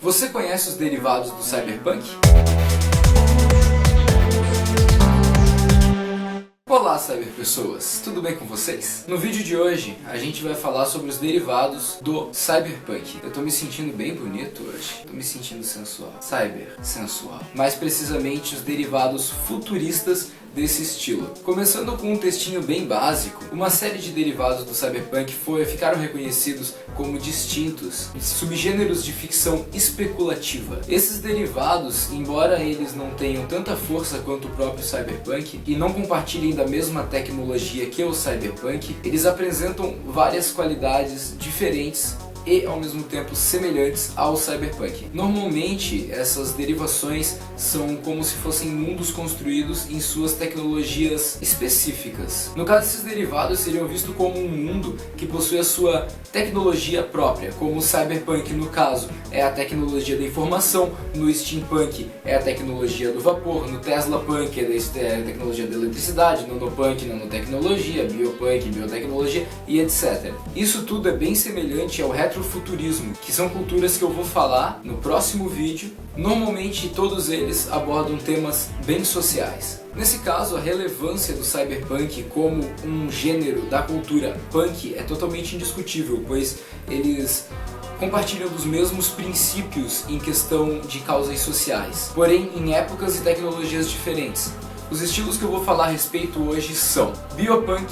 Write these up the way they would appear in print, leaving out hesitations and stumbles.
Você conhece os derivados do Cyberpunk? Olá, cyberpessoas! Tudo bem com vocês? No vídeo de hoje, a gente vai falar sobre os derivados do Cyberpunk. Eu tô me sentindo bem bonito hoje. Tô me sentindo sensual. Sensual. Mais precisamente, os derivados futuristas desse estilo. Começando com um textinho bem básico, uma série de derivados do Cyberpunk ficaram reconhecidos como distintos subgêneros de ficção especulativa. Esses derivados, embora eles não tenham tanta força quanto o próprio Cyberpunk e não compartilhem da mesma tecnologia que o Cyberpunk, eles apresentam várias qualidades diferentes e ao mesmo tempo semelhantes ao Cyberpunk. Normalmente essas derivações são como se fossem mundos construídos em suas tecnologias específicas. No caso, esses derivados seriam vistos como um mundo que possui a sua tecnologia própria, como o Cyberpunk no caso é a tecnologia da informação, no Steampunk é a tecnologia do vapor, no Teslapunk é a tecnologia da eletricidade, Nanopunk, nanotecnologia, Biopunk, biotecnologia e etc. Isso tudo é bem semelhante ao retrofuturismo, que são culturas que eu vou falar no próximo vídeo. Normalmente todos eles abordam temas bem sociais. Nesse caso, a relevância do Cyberpunk como um gênero da cultura punk é totalmente indiscutível, pois eles compartilham dos mesmos princípios em questão de causas sociais, porém em épocas e tecnologias diferentes. Os estilos que eu vou falar a respeito hoje são Biopunk,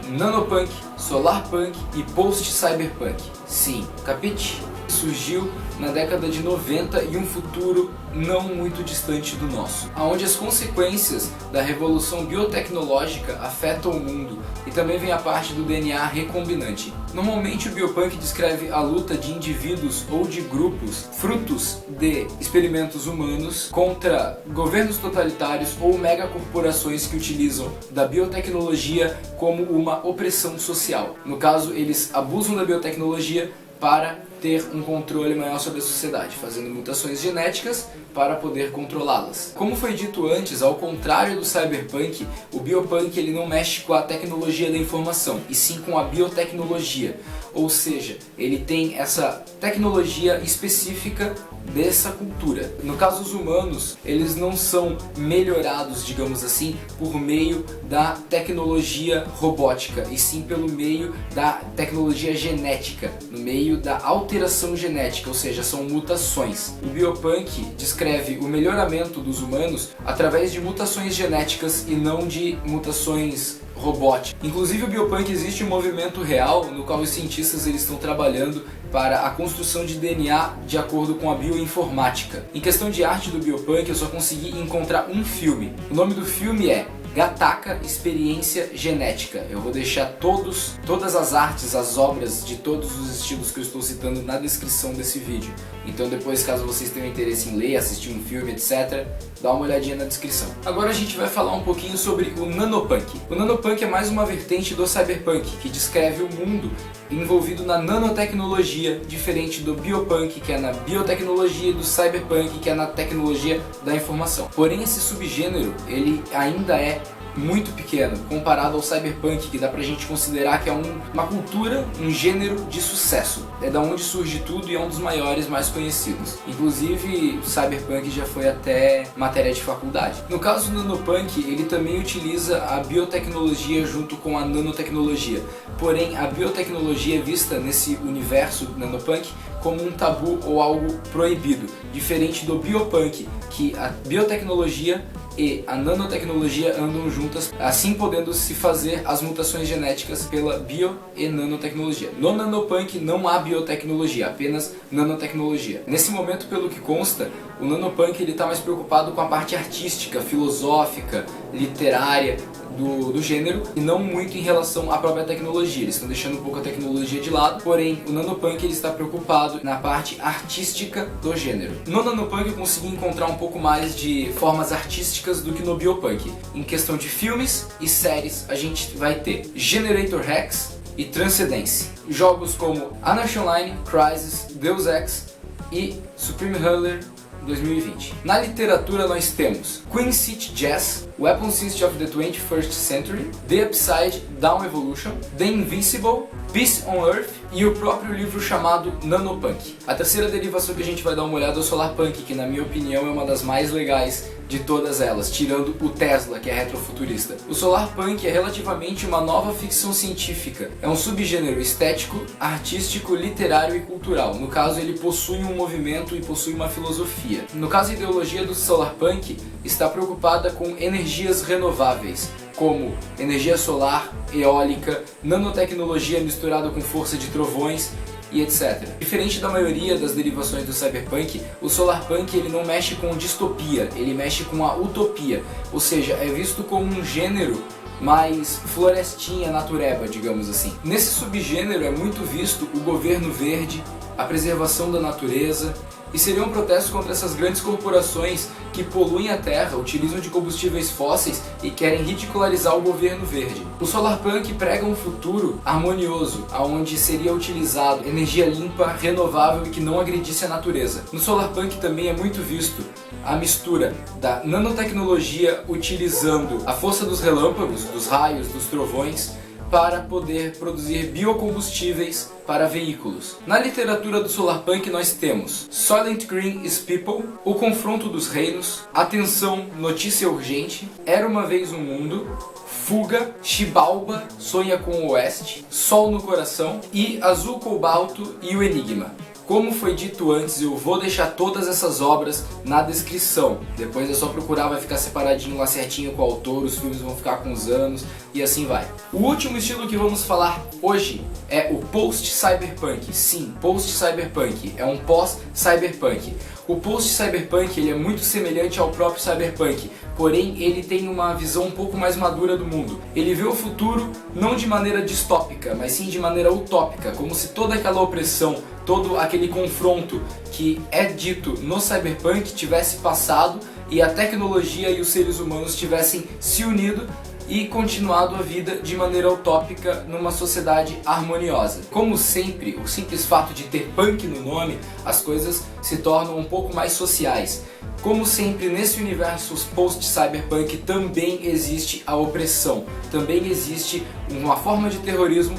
Nanopunk, Solarpunk e Post-Cyberpunk. Sim, capite? Surgiu na década de 90 e um futuro não muito distante do nosso, onde as consequências da revolução biotecnológica afetam o mundo e também vem a parte do DNA recombinante. Normalmente o Biopunk descreve a luta de indivíduos ou de grupos frutos de experimentos humanos contra governos totalitários ou megacorporações que utilizam da biotecnologia como uma opressão social. No caso, eles abusam da biotecnologia para ter um controle maior sobre a sociedade, fazendo mutações genéticas para poder controlá-las. Como foi dito antes, ao contrário do Cyberpunk, o Biopunk ele não mexe com a tecnologia da informação, e sim com a biotecnologia. Ou seja, ele tem essa tecnologia específica dessa cultura. No caso, os humanos, eles não são melhorados, digamos assim, por meio da tecnologia robótica, e sim pelo meio da tecnologia genética, no meio da alteração genética, ou seja, são mutações. O Biopunk descreve o melhoramento dos humanos através de mutações genéticas e não de mutações robóticas. Inclusive, o Biopunk existe um movimento real no qual os cientistas eles estão trabalhando para a construção de DNA de acordo com a bioinformática. Em questão de arte do Biopunk, eu só consegui encontrar um filme. O nome do filme é Gattaca Experiência Genética. Eu vou deixar todas as artes, as obras de todos os estilos que eu estou citando na descrição desse vídeo. Então depois, caso vocês tenham interesse em ler, assistir um filme, etc., dá uma olhadinha na descrição. Agora a gente vai falar um pouquinho sobre o Nanopunk. O Nanopunk é mais uma vertente do Cyberpunk, que descreve o mundo envolvido na nanotecnologia, diferente do Biopunk, que é na biotecnologia, e do Cyberpunk, que é na tecnologia da informação. Porém, esse subgênero, ele ainda é muito pequeno comparado ao Cyberpunk, que dá pra gente considerar que é uma cultura, um gênero de sucesso. É da onde surge tudo e é um dos maiores, mais conhecidos. Inclusive, o Cyberpunk já foi até matéria de faculdade. No caso do Nanopunk, ele também utiliza a biotecnologia junto com a nanotecnologia. Porém, a biotecnologia é vista nesse universo Nanopunk como um tabu ou algo proibido, diferente do Biopunk, que a biotecnologia e a nanotecnologia andam juntas, assim podendo se fazer as mutações genéticas pela bio e nanotecnologia. No Nanopunk não há biotecnologia, apenas nanotecnologia. Nesse momento, pelo que consta, o Nanopunk está mais preocupado com a parte artística, filosófica, literária do gênero e não muito em relação à própria tecnologia. Eles estão deixando um pouco a tecnologia de lado, porém o Nanopunk ele está preocupado na parte artística do gênero. No Nanopunk eu consegui encontrar um pouco mais de formas artísticas do que no Biopunk. Em questão de filmes e séries, a gente vai ter Generator Rex e Transcendence. Jogos como Anarchy Online, Crysis, Deus Ex e Supreme Healer 2020. Na literatura nós temos Queen City Jazz, Weapon System of the 21st Century, The Upside Down Evolution, The Invincible, Peace on Earth e o próprio livro chamado Nanopunk. A terceira derivação que a gente vai dar uma olhada é o Solarpunk, que na minha opinião é uma das mais legais de todas elas, tirando o Tesla, que é retrofuturista. O Solarpunk é relativamente uma nova ficção científica. É um subgênero estético, artístico, literário e cultural. No caso, ele possui um movimento e possui uma filosofia. No caso, a ideologia do Solarpunk está preocupada com energias renováveis, como energia solar, eólica, nanotecnologia misturada com força de trovões e etc. Diferente da maioria das derivações do Cyberpunk, o Solarpunk ele não mexe com distopia, ele mexe com a utopia, ou seja, é visto como um gênero mais florestinha, natureba, digamos assim. Nesse subgênero é muito visto o governo verde, a preservação da natureza, e seria um protesto contra essas grandes corporações que poluem a terra, utilizam de combustíveis fósseis e querem ridicularizar o governo verde. O Solarpunk prega um futuro harmonioso, onde seria utilizado energia limpa, renovável e que não agredisse a natureza. No Solarpunk também é muito visto a mistura da nanotecnologia utilizando a força dos relâmpagos, dos raios, dos trovões, para poder produzir biocombustíveis para veículos. Na literatura do Solarpunk nós temos Soylent Green is People, O Confronto dos Reinos, Atenção, Notícia Urgente, Era Uma Vez um Mundo, Fuga, Xibalba, Sonha com o Oeste, Sol no Coração e Azul Cobalto e o Enigma. Como foi dito antes, eu vou deixar todas essas obras na descrição. Depois é só procurar, vai ficar separadinho lá certinho com o autor, os filmes vão ficar com os anos e assim vai. O último estilo que vamos falar hoje é o Post-Cyberpunk. Sim, Post-Cyberpunk, é um pós-Cyberpunk. O Post-Cyberpunk ele é muito semelhante ao próprio Cyberpunk, porém ele tem uma visão um pouco mais madura do mundo. Ele vê o futuro não de maneira distópica, mas sim de maneira utópica, como se toda aquela opressão, todo aquele confronto que é dito no Cyberpunk tivesse passado e a tecnologia e os seres humanos tivessem se unido e continuado a vida de maneira utópica numa sociedade harmoniosa. Como sempre, o simples fato de ter punk no nome, as coisas se tornam um pouco mais sociais. Como sempre, nesse universo post-cyberpunk também existe a opressão, também existe uma forma de terrorismo.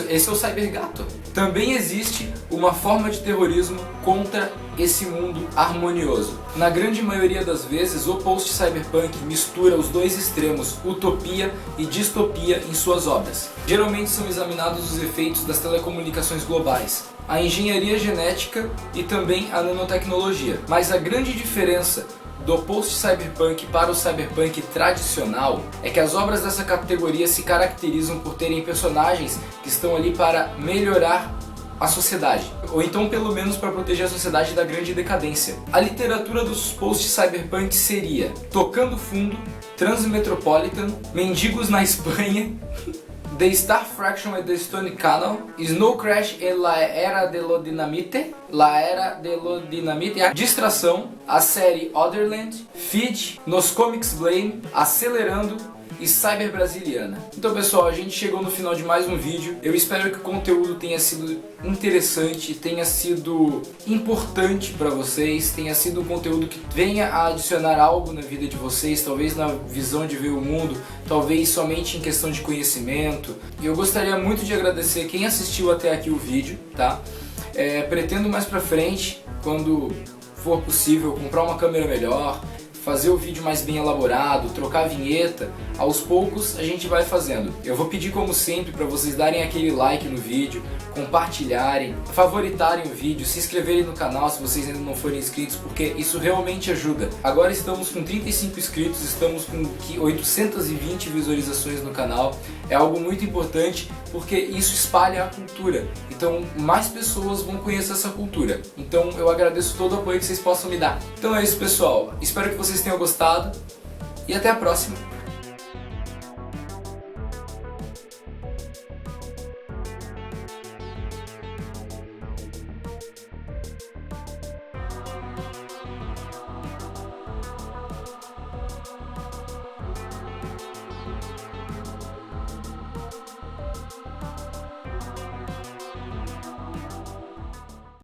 Esse é o Cybergato. Também existe uma forma de terrorismo contra esse mundo harmonioso. Na grande maioria das vezes, o post-cyberpunk mistura os dois extremos, utopia e distopia, em suas obras. Geralmente são examinados os efeitos das telecomunicações globais, a engenharia genética e também a nanotecnologia. Mas a grande diferença do post-cyberpunk para o cyberpunk tradicional é que as obras dessa categoria se caracterizam por terem personagens que estão ali para melhorar a sociedade, ou então pelo menos para proteger a sociedade da grande decadência. A literatura dos post-cyberpunk seria Tocando Fundo, Transmetropolitan, Mendigos na Espanha, The Star Fraction at the Stone Canal, Snow Crash e La Era de lo Dinamite, a Distração, a série Otherland, Feed, Nos Comics Blame, Acelerando e Cyber Brasiliana. Então pessoal, a gente chegou no final de mais um vídeo. Eu espero que o conteúdo tenha sido interessante, tenha sido importante para vocês, tenha sido um conteúdo que venha a adicionar algo na vida de vocês, talvez na visão de ver o mundo, talvez somente em questão de conhecimento. E eu gostaria muito de agradecer quem assistiu até aqui o vídeo, tá? Pretendo mais pra frente, quando for possível, comprar uma câmera melhor, fazer o vídeo mais bem elaborado, trocar a vinheta. Aos poucos a gente vai fazendo. Eu vou pedir como sempre para vocês darem aquele like no vídeo, compartilharem, favoritarem o vídeo, se inscreverem no canal se vocês ainda não forem inscritos, porque isso realmente ajuda. Agora estamos com 35 inscritos, estamos com 820 visualizações no canal. É algo muito importante porque isso espalha a cultura. Então mais pessoas vão conhecer essa cultura. Então eu agradeço todo o apoio que vocês possam me dar. Então é isso pessoal, espero que vocês tenham gostado e até a próxima.